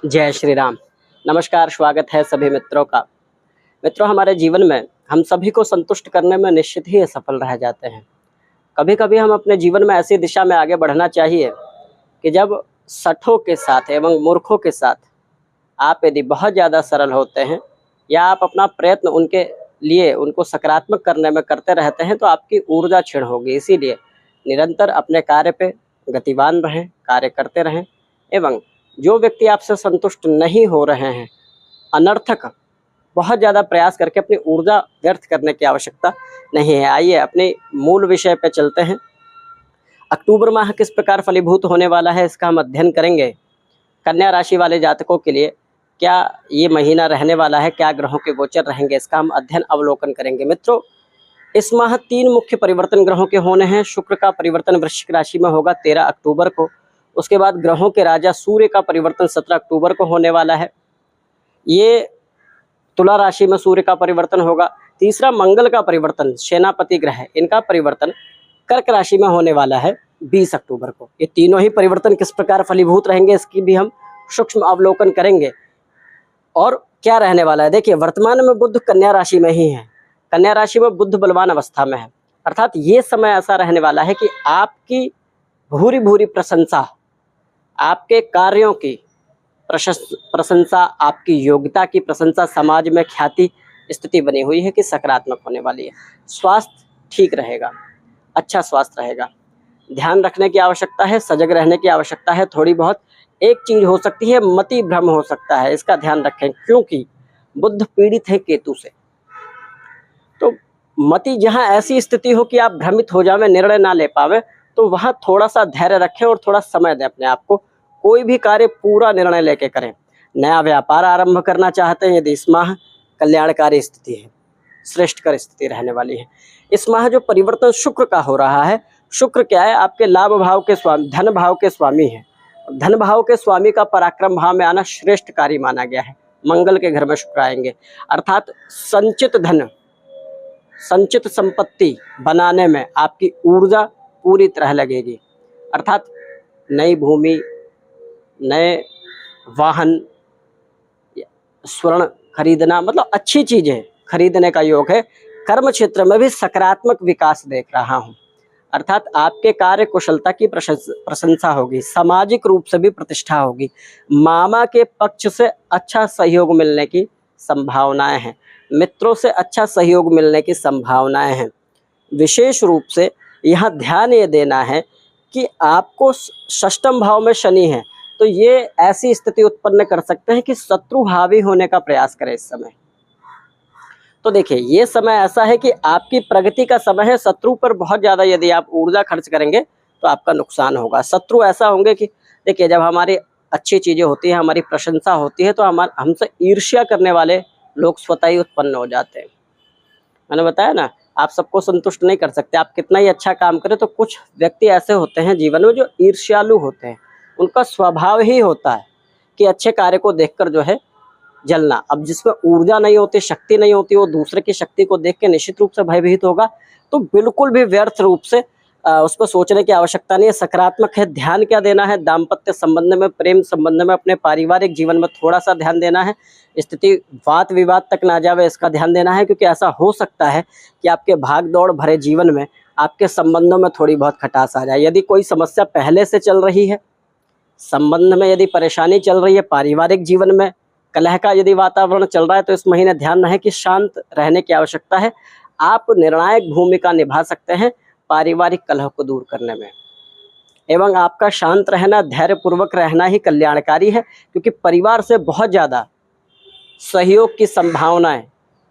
जय श्री राम। नमस्कार, स्वागत है सभी मित्रों का। मित्रों, हमारे जीवन में हम सभी को संतुष्ट करने में निश्चित ही असफल रह जाते हैं। कभी-कभी हम अपने जीवन में ऐसी दिशा में आगे बढ़ना चाहिए कि जब शठों के साथ एवं मूर्खों के साथ आप यदि बहुत ज़्यादा सरल होते हैं या आप अपना प्रयत्न उनके लिए उनको सकारात्मक करने में करते रहते हैं, तो आपकी ऊर्जा क्षीण होगी। इसीलिए निरंतर अपने कार्य पे गतिवान रहें, कार्य करते रहें एवं जो व्यक्ति आपसे संतुष्ट नहीं हो रहे हैं, अनर्थक बहुत ज़्यादा प्रयास करके अपनी ऊर्जा व्यर्थ करने की आवश्यकता नहीं है। आइए अपने मूल विषय पे चलते हैं। अक्टूबर माह किस प्रकार फलीभूत होने वाला है, इसका हम अध्ययन करेंगे। कन्या राशि वाले जातकों के लिए क्या ये महीना रहने वाला है, क्या ग्रहों के गोचर रहेंगे, इसका हम अध्ययन अवलोकन करेंगे। मित्रों, इस माह 3 मुख्य परिवर्तन ग्रहों के होने हैं। शुक्र का परिवर्तन वृश्चिक राशि में होगा 13 अक्टूबर को। उसके बाद ग्रहों के राजा सूर्य का परिवर्तन 17 अक्टूबर को होने वाला है। ये तुला राशि में सूर्य का परिवर्तन होगा। तीसरा, मंगल का परिवर्तन, सेनापति ग्रह, इनका परिवर्तन कर्क राशि में होने वाला है 20 अक्टूबर को। ये तीनों ही परिवर्तन किस प्रकार फलीभूत रहेंगे, इसकी भी हम सूक्ष्म अवलोकन करेंगे। और क्या रहने वाला है, देखिए, वर्तमान में बुध कन्या राशि में ही है। कन्या राशि में बुध बलवान अवस्था में है, अर्थात ये समय ऐसा रहने वाला है कि आपकी भूरी भूरी प्रशंसा, आपके कार्यों की प्रशंसा, आपकी योग्यता की प्रशंसा, समाज में ख्याति स्थिति बनी हुई है कि सकारात्मक होने वाली है। स्वास्थ्य ठीक रहेगा, अच्छा स्वास्थ्य रहेगा। ध्यान रखने की आवश्यकता है, सजग रहने की आवश्यकता है। थोड़ी बहुत एक चीज हो सकती है, मति भ्रम हो सकता है, इसका ध्यान रखें, क्योंकि बुध पीड़ित है केतु से। तो मति जहां ऐसी स्थिति हो कि आप भ्रमित हो जावे, निर्णय ना ले पावे, तो वहां थोड़ा सा धैर्य रखें और थोड़ा समय दें अपने आप को। कोई भी कार्य पूरा निर्णय लेके करें। नया व्यापार आरंभ करना चाहते हैं यदि, इस माह कल्याणकारी स्थिति है, श्रेष्ठकर स्थिति रहने वाली है। इस माह जो परिवर्तन शुक्र का हो रहा है, शुक्र क्या है, आपके लाभ भाव के स्वामी, धन भाव के स्वामी है। धन भाव के स्वामी का पराक्रम भाव में आना श्रेष्ठ कार्य माना गया है। मंगल के घर में शुक्र आएंगे, अर्थात संचित धन, संचित संपत्ति बनाने में आपकी ऊर्जा पूरी तरह लगेगी। अर्थात नई भूमि, नए वाहन, स्वर्ण खरीदना, मतलब अच्छी चीजें खरीदने का योग है। कर्म क्षेत्र में भी सकारात्मक विकास देख रहा हूं, अर्थात आपके कार्य कुशलता की प्रशंसा होगी। सामाजिक रूप से भी प्रतिष्ठा होगी। मामा के पक्ष से अच्छा सहयोग मिलने की संभावनाएं हैं। मित्रों से अच्छा सहयोग मिलने की संभावनाएं हैं। विशेष रूप से यहाँ ध्यान ये देना है कि आपको षष्ठम भाव में शनि है, तो ये ऐसी स्थिति उत्पन्न कर सकते हैं कि शत्रु हावी होने का प्रयास करें इस समय। तो देखिए, ये समय ऐसा है कि आपकी प्रगति का समय है। शत्रु पर बहुत ज़्यादा यदि आप ऊर्जा खर्च करेंगे तो आपका नुकसान होगा। शत्रु ऐसा होंगे कि देखिए, जब हमारी अच्छी चीज़ें होती हैं, हमारी प्रशंसा होती है, तो हमसे ईर्ष्या करने वाले लोग स्वतः ही उत्पन्न हो जाते हैं। मैंने बताया ना, आप सबको संतुष्ट नहीं कर सकते। आप कितना ही अच्छा काम करें, तो कुछ व्यक्ति ऐसे होते हैं जीवन में जो ईर्ष्यालु होते हैं। उनका स्वभाव ही होता है कि अच्छे कार्य को देखकर जो है जलना। अब जिसमें ऊर्जा नहीं होती, शक्ति नहीं होती, वो दूसरे की शक्ति को देख के निश्चित रूप से भयभीत होगा। तो बिल्कुल भी व्यर्थ रूप से उस पर सोचने की आवश्यकता नहीं है। सकारात्मक है। ध्यान क्या देना है, दाम्पत्य संबंध में, प्रेम संबंध में, अपने पारिवारिक जीवन में थोड़ा सा ध्यान देना है। स्थिति वाद विवाद तक ना जावे, इसका ध्यान देना है, क्योंकि ऐसा हो सकता है कि आपके भाग दौड़ भरे जीवन में आपके संबंधों में थोड़ी बहुत खटास आ जाए। यदि कोई समस्या पहले से चल रही है, संबंध में यदि परेशानी चल रही है, पारिवारिक जीवन में कलह का यदि वातावरण चल रहा है, तो इस महीने ध्यान रहे कि शांत रहने की आवश्यकता है। आप निर्णायक भूमिका निभा सकते हैं पारिवारिक कलह को दूर करने में, एवं आपका शांत रहना, धैर्यपूर्वक रहना ही कल्याणकारी है, क्योंकि परिवार से बहुत ज़्यादा सहयोग की संभावनाएं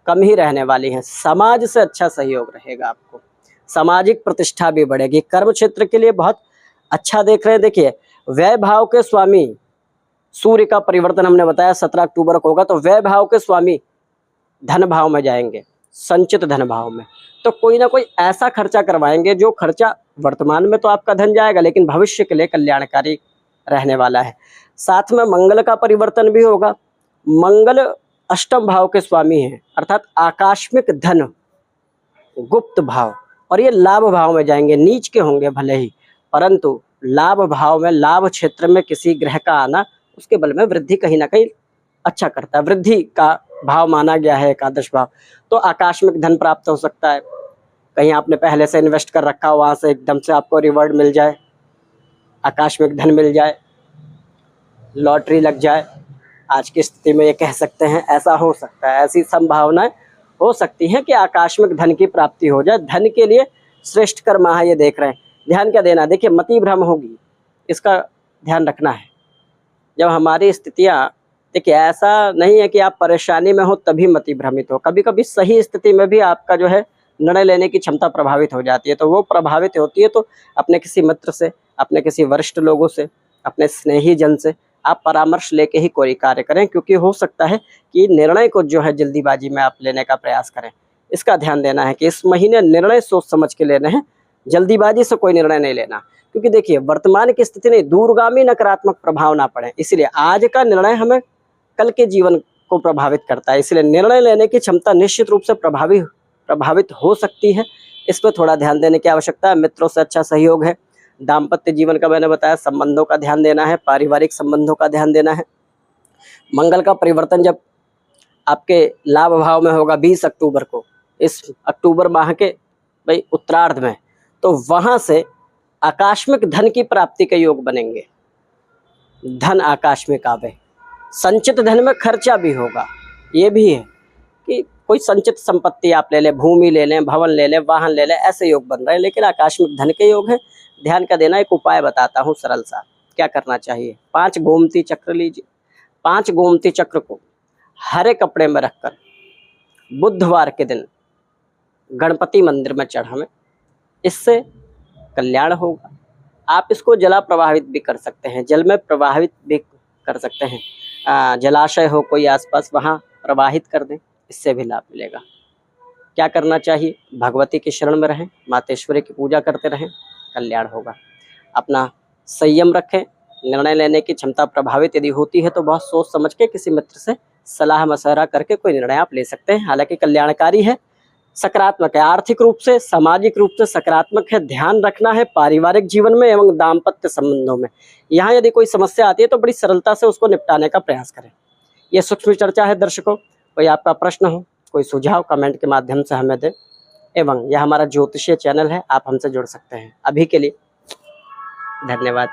कम ही रहने वाली हैं। समाज से अच्छा सहयोग रहेगा आपको, सामाजिक प्रतिष्ठा भी बढ़ेगी। कर्म क्षेत्र के लिए बहुत अच्छा देख रहे हैं। देखिए, व्यय भाव के स्वामी सूर्य का परिवर्तन हमने बताया 17 अक्टूबर को होगा, तो व्यय भाव के स्वामी धन भाव में जाएंगे, संचित धन भाव में। तो कोई ना कोई ऐसा खर्चा करवाएंगे जो खर्चा वर्तमान में तो आपका धन जाएगा, लेकिन भविष्य के लिए कल्याणकारी रहने वाला है। साथ में मंगल का परिवर्तन भी होगा। मंगल अष्टम भाव के स्वामी हैं, अर्थात आकस्मिक धन, गुप्त भाव, और ये लाभ भाव में जाएंगे। नीच के होंगे भले ही, परंतु लाभ भाव में, लाभ क्षेत्र में किसी ग्रह का आना उसके बल में वृद्धि कहीं ना कहीं अच्छा करता है। वृद्धि का भाव माना गया है एकादश भाव। तो आकस्मिक धन प्राप्त हो सकता है, कहीं आपने पहले से इन्वेस्ट कर रखा हो, वहाँ से एकदम से आपको रिवॉर्ड मिल जाए, आकस्मिक धन मिल जाए, लॉटरी लग जाए। आज की स्थिति में ये कह सकते हैं ऐसा हो सकता है, ऐसी संभावनाएं हो सकती हैं कि आकस्मिक धन की प्राप्ति हो जाए। धन के लिए श्रेष्ठ कर्म है, ये देख रहे हैं। ध्यान क्या देना, देखिए मति भ्रम होगी, इसका ध्यान रखना है। जब हमारी स्थितियां, देखिए ऐसा नहीं है कि आप परेशानी में हो तभी मति भ्रमित हो, कभी कभी सही स्थिति में भी आपका जो है निर्णय लेने की क्षमता प्रभावित हो जाती है। तो वो प्रभावित होती है तो अपने किसी मित्र से, अपने किसी वरिष्ठ लोगों से, अपने स्नेही जन से आप परामर्श लेके ही कोई कार्य करें, क्योंकि हो सकता है कि निर्णय को जो है जल्दीबाजी में आप लेने का प्रयास करें। इसका ध्यान देना है कि इस महीने निर्णय सोच समझ के लेने हैं, जल्दीबाजी से कोई निर्णय नहीं लेना, क्योंकि देखिए वर्तमान की स्थिति में दूरगामी नकारात्मक प्रभाव ना पड़े, इसलिए आज का निर्णय हमें कल के जीवन को प्रभावित करता है। इसलिए निर्णय लेने की क्षमता निश्चित रूप से प्रभावित हो सकती है। इस पर थोड़ा ध्यान देने की आवश्यकता है। मित्रों से अच्छा सहयोग है। दाम्पत्य जीवन का मैंने बताया, संबंधों का ध्यान देना है, पारिवारिक संबंधों का ध्यान देना है। मंगल का परिवर्तन जब आपके लाभ भाव में होगा 20 अक्टूबर को, इस अक्टूबर माह के भाई उत्तरार्ध में, तो वहां से आकस्मिक धन की प्राप्ति के योग बनेंगे। धन आकस्मिक आवे, संचित धन में खर्चा भी होगा। ये भी है कि कोई संचित संपत्ति आप ले लें, भूमि ले लें, भवन ले लें, वाहन ले लें, ऐसे योग बन रहे हैं, लेकिन आकस्मिक धन के योग है। ध्यान का देना, एक उपाय बताता हूँ सरल सा, क्या करना चाहिए। 5 गोमती चक्र लीजिए। 5 गोमती चक्र को हरे कपड़े में रखकर बुधवार के दिन गणपति मंदिर में चढ़ावें, इससे कल्याण होगा। आप इसको जला प्रवाहित भी कर सकते हैं, जल में प्रवाहित भी कर सकते हैं। जलाशय हो कोई आसपास, वहाँ प्रवाहित कर दें, इससे भी लाभ मिलेगा। क्या करना चाहिए, भगवती की शरण में रहें, मातेश्वरी की पूजा करते रहें, कल्याण होगा। अपना संयम रखें। निर्णय लेने की क्षमता प्रभावित यदि होती है तो बहुत सोच समझ के किसी मित्र से सलाह मशवरा करके कोई निर्णय आप ले सकते हैं। हालांकि कल्याणकारी है, सकारात्मक है, आर्थिक रूप से, सामाजिक रूप से सकारात्मक है। ध्यान रखना है पारिवारिक जीवन में एवं दाम्पत्य संबंधों में। यहाँ यदि कोई समस्या आती है तो बड़ी सरलता से उसको निपटाने का प्रयास करें। ये सूक्ष्म चर्चा है दर्शकों। कोई आपका प्रश्न हो, कोई सुझाव कमेंट के माध्यम से हमें दें। एवं यह हमारा ज्योतिषीय चैनल है, आप हमसे जुड़ सकते हैं। अभी के लिए धन्यवाद।